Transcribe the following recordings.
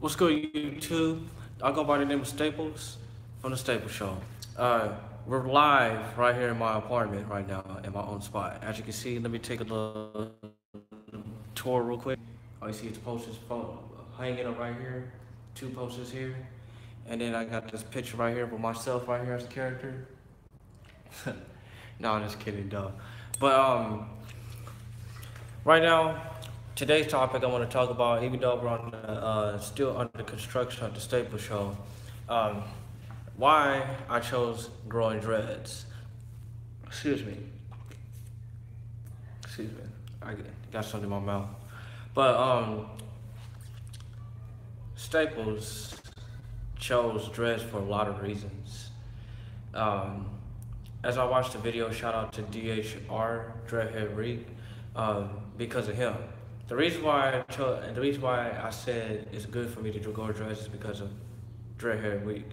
What's good, YouTube? I go by the name of Staples from the Staples Show. We're live right here in my apartment right now, in my own spot. As you can see, let me take a little tour real quick. All you see is posters hanging up right here, two posters here, and then I got this picture right here with myself right here as a character. No, I'm just kidding, though. But right now, today's topic I want to talk about, even though we're on still under construction at the Staples Show, um, why I chose growing dreads. Excuse me. Excuse me. I got something in my mouth. But Staples chose dreads for a lot of reasons. Um, as I watched the video, shout out to DHR Dreadhead Reek, because of him. The reason why I said it's good for me to grow dreads is because of Dreadhead Week.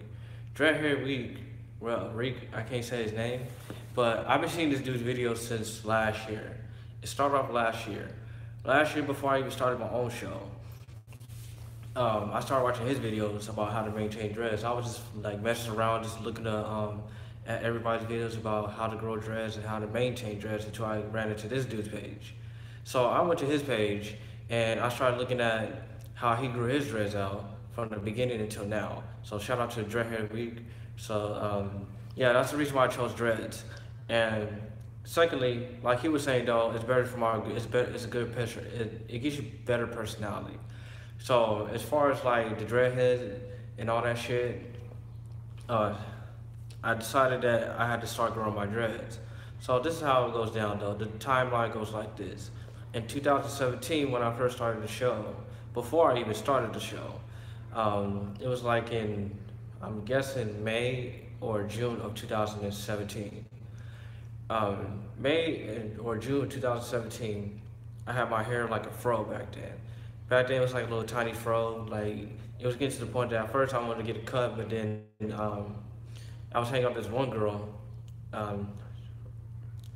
Dreadhead Week, well, Reek, I can't say his name, but I've been seeing this dude's videos since last year. It started off last year. Last year, before I even started my own show, I started watching his videos about how to maintain dreads. I was just like messing around, just looking at everybody's videos about how to grow dreads and how to maintain dreads until I ran into this dude's page. So I went to his page and I started looking at how he grew his dreads out from the beginning until now. So shout out to Dreadhead Week. So yeah, that's the reason why I chose dreads. And secondly, like he was saying though, it's better for it's a good picture. It gives you better personality. So as far as like the dreadheads and all that shit, I decided that I had to start growing my dreads. So this is how it goes down though. The timeline goes like this. In 2017, when I first started the show, before I even started the show, it was like I'm guessing May or June of 2017. May or June 2017, I had my hair like a fro back then. Back then it was like a little tiny fro. Like it was getting to the point that at first I wanted to get a cut, but then I was hanging out with this one girl. Um,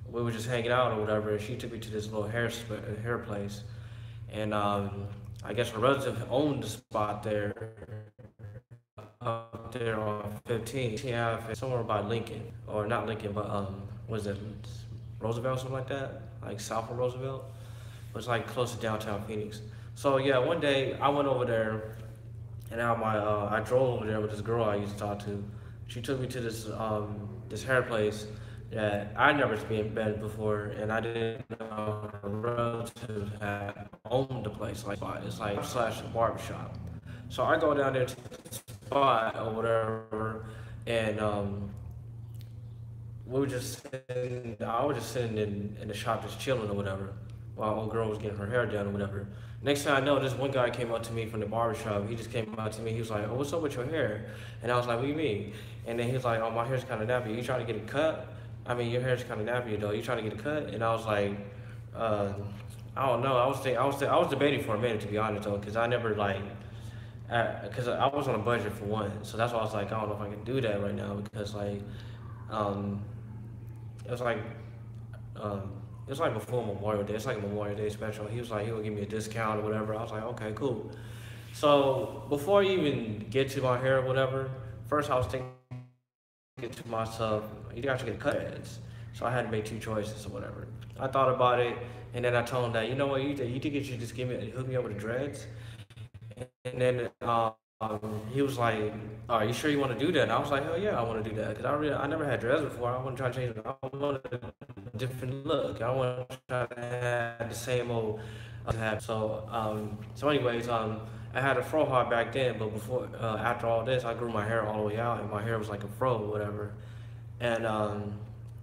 we were just hanging out or whatever, and she took me to this little hair place, and I guess her relative owned the spot there, up there on 15. She have somewhere by Lincoln, or not Lincoln, but was it Roosevelt, something like that, like south of Roosevelt. It was like close to downtown Phoenix. So yeah, one day I went over there, and I drove over there with this girl I used to talk to. She took me to this hair place that I never been before, and I didn't know her relatives had owned the place like spot. It's like slash barbershop. So I go down there to the spot or whatever, and I was just sitting in the shop just chilling or whatever, while old girl was getting her hair done or whatever. Next thing I know, this one guy came up to me from the barbershop. He just came up to me. He was like, "Oh, what's up with your hair?" And I was like, "What do you mean?" And then he was like, "Oh, my hair's kind of nappy. You trying to get it cut? I mean, your hair's kind of nappy though. You trying to get it cut?" And I was like, uh, "I don't know." I was debating for a minute to be honest though, because I never like, because I was on a budget for one, so that's why I was like, I don't know if I can do that right now because like, um, it was like, um, it was like before Memorial Day. It's like a Memorial Day special. He was like, he would give me a discount or whatever. I was like, okay, cool. So before you even get to my hair or whatever, first I was thinking to myself, you got to get cutheads. So I had to make two choices or whatever. I thought about it, and then I told him that, you know what, you think you should just hook me up with the dreads? And then he was like, "Are you sure you want to do that?" And I was like, "Hell yeah, I want to do that because I never had dreads before. I want to try to change it. I want a different look. I want to try to have the same old hat." So anyways, I had a fro hawk back then, but before after all this, I grew my hair all the way out, and my hair was like a fro or whatever. And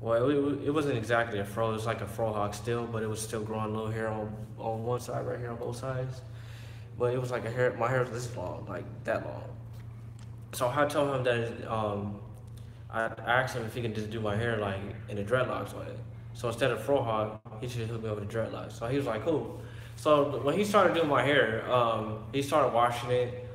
well, it wasn't exactly a fro. It was like a fro hawk still, but it was still growing a little hair on one side right here on both sides. But it was like my hair was this long, like that long. So I told him that I asked him if he could just do my hair like in a dreadlocks way. So instead of fro hawk, he should hook me up with the dreadlocks. So he was like, cool. So when he started doing my hair, he started washing it,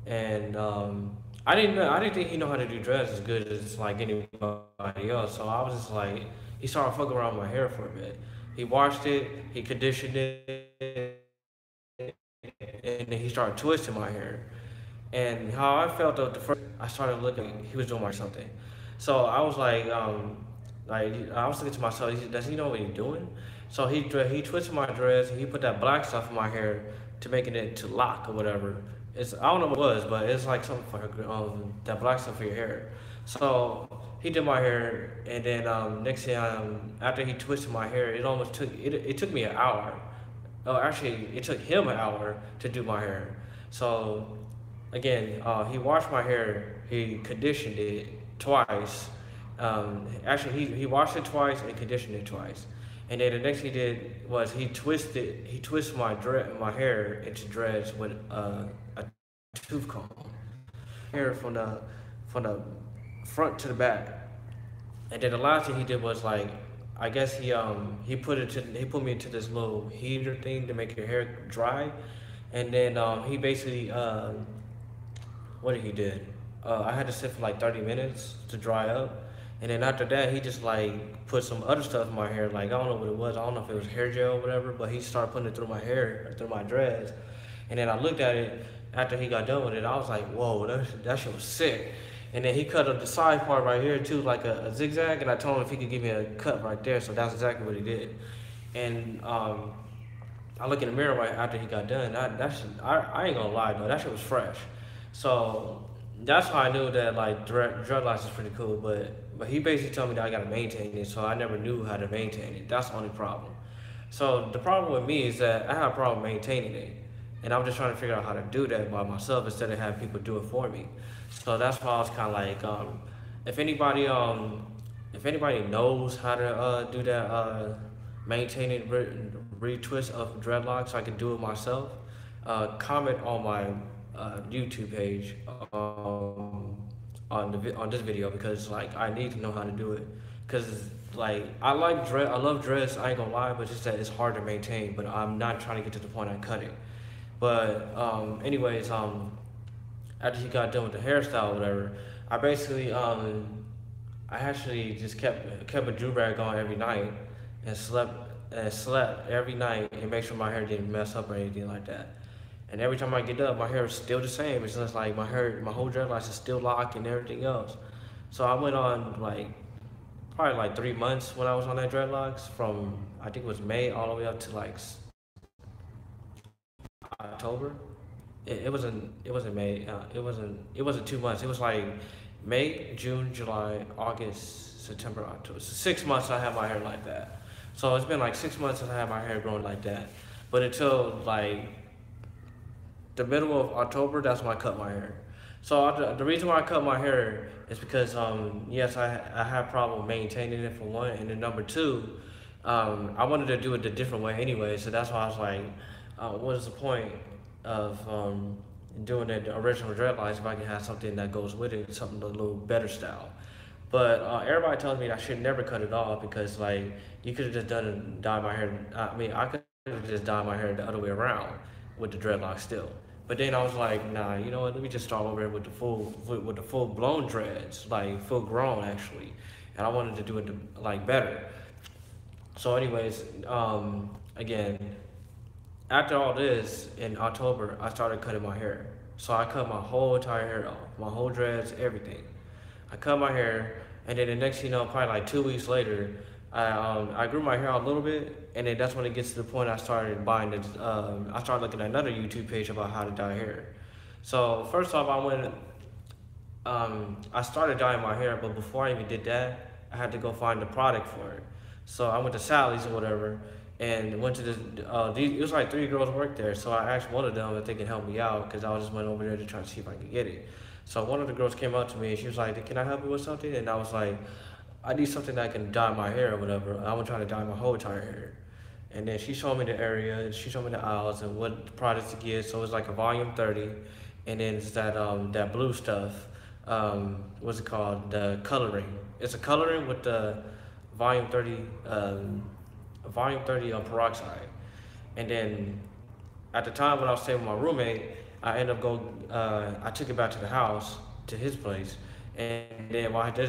and I didn't think he know how to do dreads as good as like anybody else. So I was just like, he started fucking around with my hair for a bit. He washed it, he conditioned it, and then he started twisting my hair. And how I felt the first, I started looking, he was doing something. So I was like I was thinking to myself, does he know what he's doing? So he twisted my dreads and he put that black stuff in my hair to making it to lock or whatever. It's, I don't know what it was, but it's like something for that black stuff for your hair. So he did my hair, and then next thing after he twisted my hair, it took me an hour. Oh, actually, it took him an hour to do my hair. So again, he washed my hair. He conditioned it twice. Actually, he washed it twice and conditioned it twice. And then the next thing he did was he twisted my hair into dreads with a tooth comb. Hair from the front to the back. And then the last thing he did was like, I guess he put me into this little heater thing to make your hair dry, and then he basically what did he did? I had to sit for like 30 minutes to dry up, and then after that he just like put some other stuff in my hair. Like I don't know what it was. I don't know if it was hair gel or whatever, but he started putting it through my hair, through my dreads, and then I looked at it after he got done with it. I was like, whoa, that shit was sick. And then he cut up the side part right here too, like a zigzag. And I told him if he could give me a cut right there. So that's exactly what he did. And I look in the mirror right after he got done. I ain't gonna lie though, that shit was fresh. So that's how I knew that like dreadlocks is pretty cool. But he basically told me that I gotta maintain it. So I never knew how to maintain it. That's the only problem. So the problem with me is that I have a problem maintaining it. And I'm just trying to figure out how to do that by myself instead of having people do it for me. So that's why I was kind of like, if anybody, if anybody knows how to do that, maintaining retwist of dreadlocks, so I can do it myself. Comment on my YouTube page on this video because like I need to know how to do it. Cause like I love dreads. I ain't gonna lie, but just that it's hard to maintain. But I'm not trying to get to the point I cut it. But anyways, after he got done with the hairstyle or whatever, I basically I actually just kept a do rag on every night and slept every night and make sure my hair didn't mess up or anything like that. And every time I get up, my hair is still the same. It's just like my whole dreadlocks is still locked and everything else. So I went on like probably like 3 months when I was on that dreadlocks from I think it was May all the way up to like October. It wasn't May. It wasn't 2 months. It was like May, June, July, August, September, October. So 6 months I had my hair like that. So it's been like 6 months since I had my hair growing like that. But until like the middle of October, that's when I cut my hair. So the reason why I cut my hair is because yes, I have problem maintaining it for one, and then number two, I wanted to do it a different way anyway. So that's why I was like, what is the point of doing the original dreadlocks if I can have something that goes with it, something a little better style. But everybody tells me that I should never cut it off because like you could have just dyed my hair. I mean, I could have just dyed my hair the other way around with the dreadlocks still. But then I was like, nah, you know what? Let me just start over with the full blown dreads, like full grown actually. And I wanted to do it like better. So, anyways, again, after all this, in October, I started cutting my hair. So I cut my whole entire hair off, my whole dreads, everything. I cut my hair, and then the next thing you know, probably like 2 weeks later, I grew my hair out a little bit, and then that's when it gets to the point I started buying the, I started looking at another YouTube page about how to dye hair. So first off, I started dyeing my hair, but before I even did that, I had to go find the product for it. So I went to Sally's or whatever, and went to this, it was like 3 girls worked there, so I asked one of them if they could help me out, because I just went over there to try to see if I could get it. So one of the girls came up to me, and she was like, can I help you with something? And I was like, I need something that can dye my hair or whatever. I was trying to dye my whole entire hair. And then she showed me the area, and she showed me the aisles and what products to get. So it was like a volume 30, and then it's that blue stuff, what's it called? The coloring. It's a coloring with the volume 30, peroxide. And then at the time when I was staying with my roommate, I ended up I took it back to the house, to his place. And then while this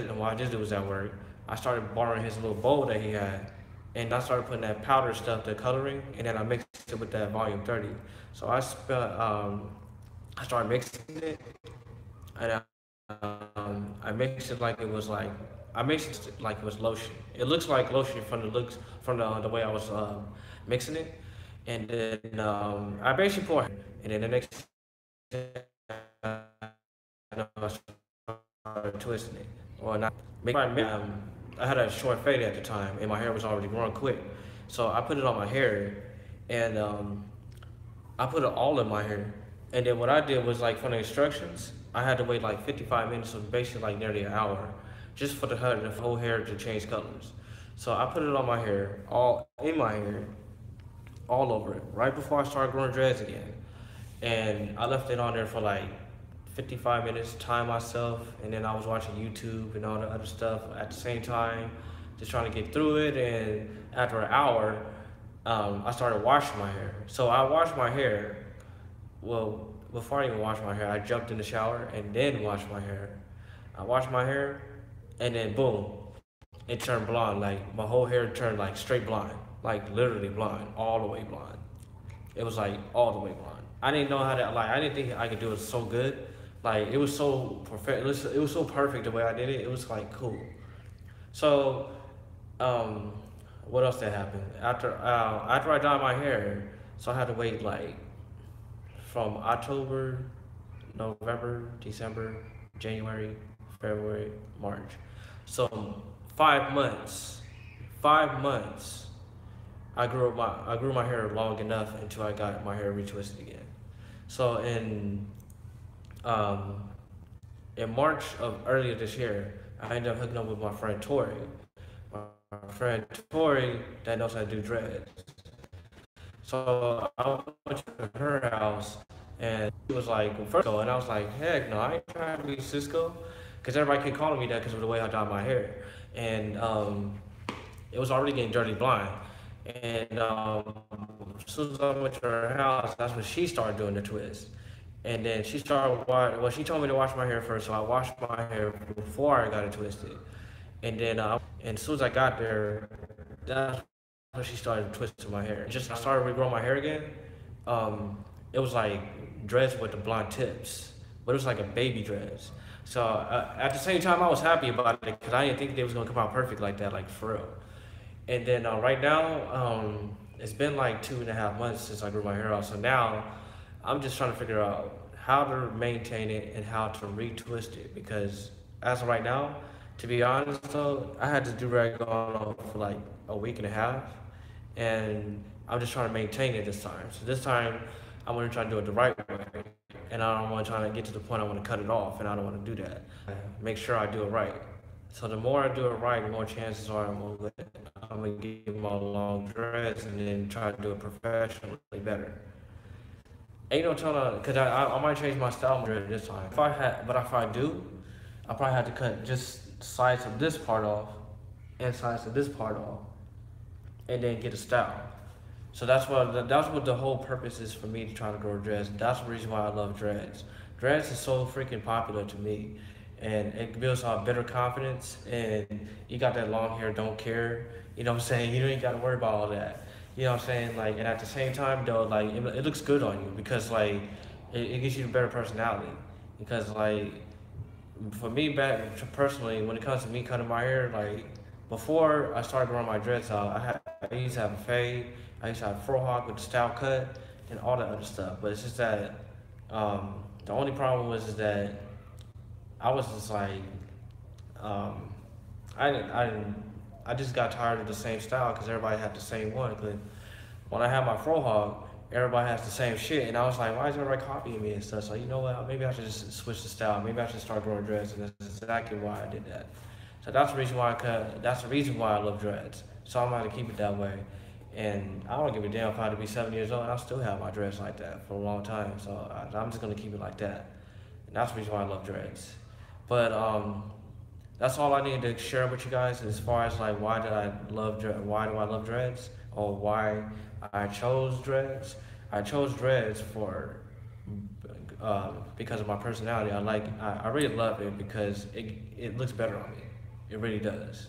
dude was at work, I started borrowing his little bowl that he had. And I started putting that powder stuff, the coloring, and then I mixed it with that volume 30. So I spent I started mixing it, and I mixed it like it was like I mixed it like it was lotion. It looks like lotion from the looks from the way I was mixing it, and then I basically poured, and then the next thing I started twisting it, or not. I had a short fade at the time, and my hair was already growing quick, so I put it on my hair, and I put it all in my hair. And then what I did was like for the instructions, I had to wait like 55 minutes, so basically like nearly an hour, just for the whole hair to change colors. So I put it on my hair, all in my hair, all over it, right before I started growing dreads again. And I left it on there for like 55 minutes, time myself, and then I was watching YouTube and all the other stuff at the same time, just trying to get through it. And after an hour, I started washing my hair. So I washed my hair. Well, before I even washed my hair, I jumped in the shower and then washed my hair. I washed my hair, and then boom, it turned blonde. Like my whole hair turned like straight blonde, like literally blonde, all the way blonde. It was like all the way blonde. I didn't know how to like. I didn't think I could do it so good. Like it was so perfect. It was so perfect the way I did it. It was like cool. So, um, what else did happen after I dyed my hair? So I had to wait like from October, November, December, January, February, March. So 5 months. 5 months. I grew my hair long enough until I got my hair retwisted again. So um, in March of earlier this year, I ended up hooking up with my friend Tori. My friend Tori that knows how to do dreads. So I went to her house, and she was like, well, first of all, and I was like, heck no, I ain't trying to be Cisco, because everybody kept calling me that because of the way I dyed my hair. And it was already getting dirty blind. And as soon as I went to her house, that's when she started doing the twist. And then she started, well, she told me to wash my hair first, so I washed my hair before I got it twisted. And then, and as soon as I got there, that's when she started twisting my hair. Just I started regrowing my hair again. It was like dreads with the blonde tips, but it was like a baby dreads. So at the same time, I was happy about it because I didn't think they was gonna come out perfect like that, like for real. And then right now, it's been like 2.5 months since I grew my hair out. So now I'm just trying to figure out how to maintain it and how to retwist it. Because as of right now, to be honest though, I had to do rag on for like a week and a half. And I'm just trying to maintain it this time. So this time, I'm gonna try to do it the right way. And I don't want to try to get to the point I want to cut it off, and I don't want to do that. Make sure I do it right. So the more I do it right, the more chances are I'm gonna give them all long dreads and then try to do it professionally better. Ain't no telling, cause I might change my style dread this time. But if I do, I probably have to cut just sides of this part off and sides of this part off, and then get a style. So that's what the whole purpose is for me to try to grow dreads. That's the reason why I love dreads. Dreads is so freaking popular to me, and it builds up better confidence. And you got that long hair, don't care. You know what I'm saying? You don't even got to worry about all that. You know what I'm saying? Like, and at the same time though, like it looks good on you because like it gives you a better personality. Because like for me, back personally, when it comes to me cutting my hair, like before I started growing my dreads out, I used to have a fade. I used to have a fro hawk with the style cut and all that other stuff. But it's just that the only problem was is that I was just like I just got tired of the same style because everybody had the same one. Cause when I had my fro hawk, everybody has the same shit, and I was like, why is everybody copying me and stuff? So you know what? Maybe I should just switch the style. Maybe I should start growing dreads, and that's exactly why I did that. So that's the reason why I cut. That's the reason why I love dreads. So I'm gonna keep it that way. And I don't give a damn if I had to be 7 years old. I still have my dreads like that for a long time. So I'm just gonna keep it like that. And that's the reason why I love dreads. But that's all I need to share with you guys as far as like why do I love dreads, or why I chose dreads. I chose dreads for because of my personality. I really love it because it looks better on me. It really does.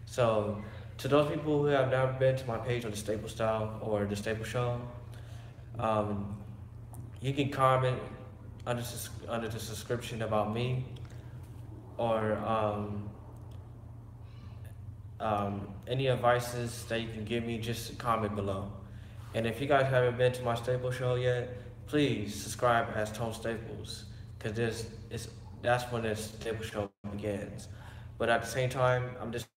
So to those people who have never been to my page on the Staple Style or the Staple Show, you can comment under the description about me, or any advices that you can give me, just comment below. And if you guys haven't been to my Staples show yet, please subscribe as Tone Staples, because that's when the Staples show begins. But at the same time, I'm just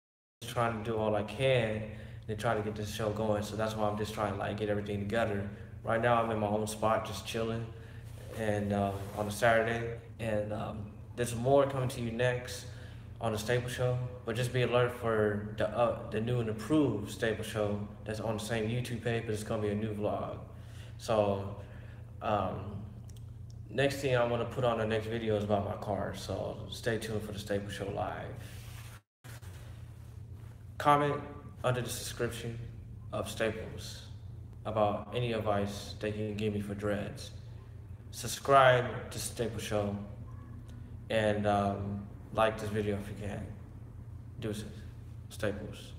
trying to do all I can to try to get this show going. So that's why I'm just trying to like get everything together. Right now, I'm in my own spot, just chilling, and on a Saturday. And there's more coming to you next on the Staples Show, but just be alert for the new and improved Staples Show that's on the same YouTube page, but it's gonna be a new vlog. So next thing I want to put on the next video is about my car, so stay tuned for the Staples Show live. Comment under the description of Staples about any advice that you can give me for dreads. Subscribe to Staples Show, and like this video if you can. Deuces. Staples.